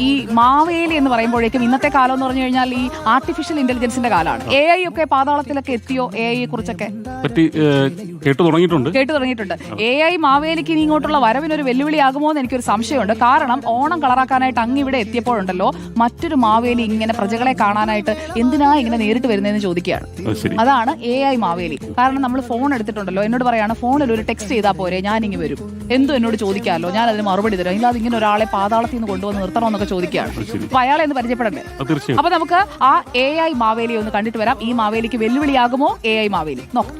ഈ മാവേലി എന്ന് പറയുമ്പോഴേക്കും ഇന്നത്തെ കാലം എന്ന് പറഞ്ഞു കഴിഞ്ഞാൽ ഈ ആർട്ടിഫിഷ്യൽ ഇന്റലിജൻസിന്റെ കാലമാണ്. AI ഒക്കെ പാതാളത്തിലൊക്കെ എത്തിയോ? AI കുറിച്ചൊക്കെ കേട്ടു തുടങ്ങിയിട്ടുണ്ട്. AI മാവേലിക്ക് ഇനി ഇങ്ങോട്ടുള്ള വരവിനൊരു വെല്ലുവിളിയാകുമോ എന്ന് എനിക്കൊരു സംശയമുണ്ട്. കാരണം ഓണം കളറാക്കാനായിട്ട് അങ്ങ് ഇവിടെ എത്തിയപ്പോഴുണ്ടല്ലോ മറ്റൊരു മാവേലി ഇങ്ങനെ പ്രജകളെ കാണാനായിട്ട് എന്തിനാ ഇങ്ങനെ നേരിട്ട് വരുന്നതെന്ന് ചോദിക്കുകയാണ്. അതാണ് AI മാവേലി. കാരണം നമ്മൾ ഫോൺ എടുത്തിട്ടുണ്ടല്ലോ, എന്നോട് പറയാണ് ഫോണിൽ ഒരു ടെക്സ്റ്റ് ചെയ്താൽ പോരെ, ഞാനിങ്ങി വരും, എന്തോ എന്നോട് ചോദിക്കാമല്ലോ, ഞാൻ അതിന് മറുപടി തരാം, ഇല്ലാതെ ഇങ്ങനെ ഒരാളെ പാതാളത്തിൽ നിന്ന് കൊണ്ടുവന്ന് നിർത്തണമെന്നൊക്കെ ചോദിക്കുകയാണ്. അപ്പൊ അയാളെ ഒന്ന് പരിചയപ്പെടണ്ടേ? അപ്പൊ നമുക്ക് ആ AI മാവേലി ഒന്ന് കണ്ടിട്ട് വരാം. ഈ മാവേലിക്ക് വെല്ലുവിളിയാകുമോ AI മാവേലി? നോക്കാം.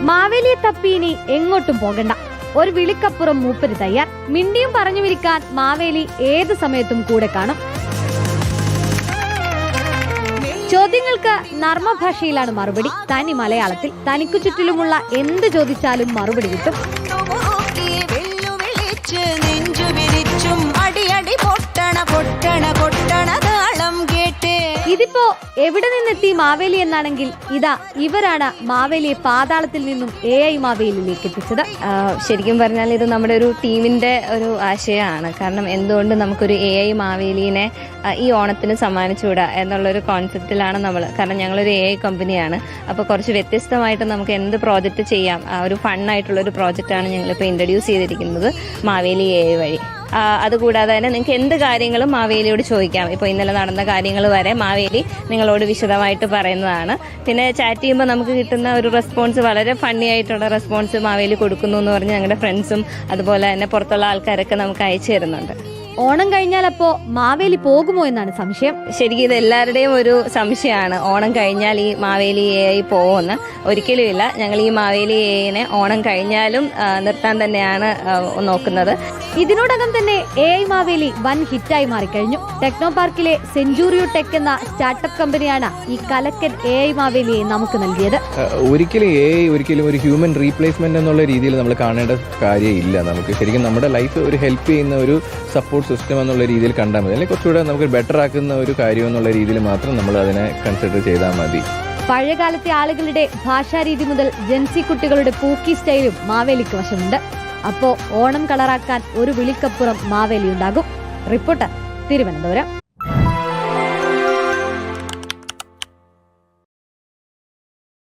മാവേലിയെ തപ്പി ഇനി എങ്ങോട്ടും പോകണ്ട. ഒരു വിളിക്കപ്പുറം മൂപ്പര് തയ്യാർ. മിണ്ടിയും പറഞ്ഞു വിരിക്കാൻ മാവേലി ഏത് സമയത്തും കൂടെ കാണും. ചോദ്യങ്ങൾക്ക് നർമ്മഭാഷയിലാണ് മറുപടി. തനി മലയാളത്തിൽ തനിക്കു ചുറ്റിലുമുള്ള എന്ത് ചോദിച്ചാലും മറുപടി കിട്ടും. ഇതിപ്പോ എവിടെ നിന്നെത്തി മാവേലി എന്നാണെങ്കിൽ ഇതാ ഇവരാണ് മാവേലിയെ പാതാളത്തിൽ നിന്നും AI മാവേലിയിലേക്ക് എത്തിച്ചത്. ശരിക്കും പറഞ്ഞാൽ ഇത് നമ്മുടെ ഒരു ടീമിന്റെ ഒരു ആശയമാണ്. കാരണം എന്തുകൊണ്ട് നമുക്കൊരു AI മാവേലിനെ ഈ ഓണത്തിന് സമ്മാനിച്ചുകൂടാ എന്നുള്ളൊരു കോൺസെപ്റ്റിലാണ് നമ്മൾ. കാരണം ഞങ്ങളൊരു AI കമ്പനിയാണ്. അപ്പോൾ കുറച്ച് വ്യത്യസ്തമായിട്ട് നമുക്ക് എന്ത് പ്രോജക്റ്റ് ചെയ്യാം, ഒരു ഫണ്ണായിട്ടുള്ളൊരു പ്രോജക്റ്റാണ് ഞങ്ങളിപ്പോൾ ഇൻട്രൊഡ്യൂസ് ചെയ്തിരിക്കുന്നത് മാവേലി AI വഴി. അതുകൂടാതെ തന്നെ നിങ്ങൾക്ക് എന്ത് കാര്യങ്ങളും മാവേലിയോട് ചോദിക്കാം. ഇപ്പോൾ ഇന്നലെ നടന്ന കാര്യങ്ങൾ വരെ മാവേലി നിങ്ങളോട് വിശദമായിട്ട് പറയുന്നതാണ്. പിന്നെ ചാറ്റ് ചെയ്യുമ്പോൾ നമുക്ക് കിട്ടുന്ന ഒരു റെസ്പോൺസ് വളരെ ഫണ്ണി ആയിട്ടുള്ള റെസ്പോൺസ് മാവേലി കൊടുക്കുന്നു എന്ന് പറഞ്ഞ് ഞങ്ങളുടെ ഫ്രണ്ട്സും അതുപോലെ തന്നെ പുറത്തുള്ള ആൾക്കാരൊക്കെ നമുക്ക് അയച്ചു തരുന്നുണ്ട്. ഓണം കഴിഞ്ഞാൽ അപ്പോ മാവേലി പോകുമോ എന്നാണ് സംശയം. ശരിക്കും ഇത് എല്ലാവരുടെയും ഒരു സംശയമാണ്. ഓണം കഴിഞ്ഞാൽ ഈ മാവേലി AI പോകുമെന്ന്. ഒരിക്കലും ഇല്ല. ഞങ്ങൾ ഈ മാവേലി AIനെ ഓണം കഴിഞ്ഞാലും നിർത്താൻ തന്നെയാണ് നോക്കുന്നത്. ഇതിനോടകം തന്നെ AI മാവേലി വൻ ഹിറ്റായി മാറിക്കഴിഞ്ഞു. ടെക്നോ പാർക്കിലെ സെഞ്ചുറിയോ ടെക് എന്ന സ്റ്റാർട്ടപ്പ് കമ്പനിയാണ് ഈ കലക്കൻ AI മാവേലിയെ നമുക്ക് നൽകിയത്. ഒരിക്കലും AI ഒരു ഹ്യൂമൻ റീപ്ലേസ്മെന്റ് എന്നുള്ള രീതിയിൽ നമ്മൾ കാണേണ്ട കാര്യമില്ല. നമുക്ക് ശരിക്കും നമ്മുടെ ലൈഫ് ഒരു ഹെൽപ്പ് ചെയ്യുന്ന ഒരു സപ്പോർട്ട് സിസ്റ്റം എന്നുള്ള രീതിയിൽ കണ്ടാൽ മതി. അല്ലെങ്കിൽ കുറച്ചുകൂടെ നമുക്ക് ബെറ്റർ ആക്കുന്ന ഒരു കാര്യം എന്നുള്ള രീതിയിൽ മാത്രം നമ്മൾ അതിനെ കൺസിഡർ ചെയ്താൽ മതി. പഴയകാലത്തെ ആളുകളുടെ ഭാഷാരീതി മുതൽ ജെൻസി കുട്ടികളുടെ പൂക്കി സ്റ്റൈലും മാവേലിക്ക് വശമുണ്ട്. അപ്പോ ഓണം കളറാക്കാൻ ഒരു വിളിക്കപ്പുറം മാവേലി ഉണ്ടാകും. റിപ്പോർട്ടർ, തിരുവനന്തപുരം.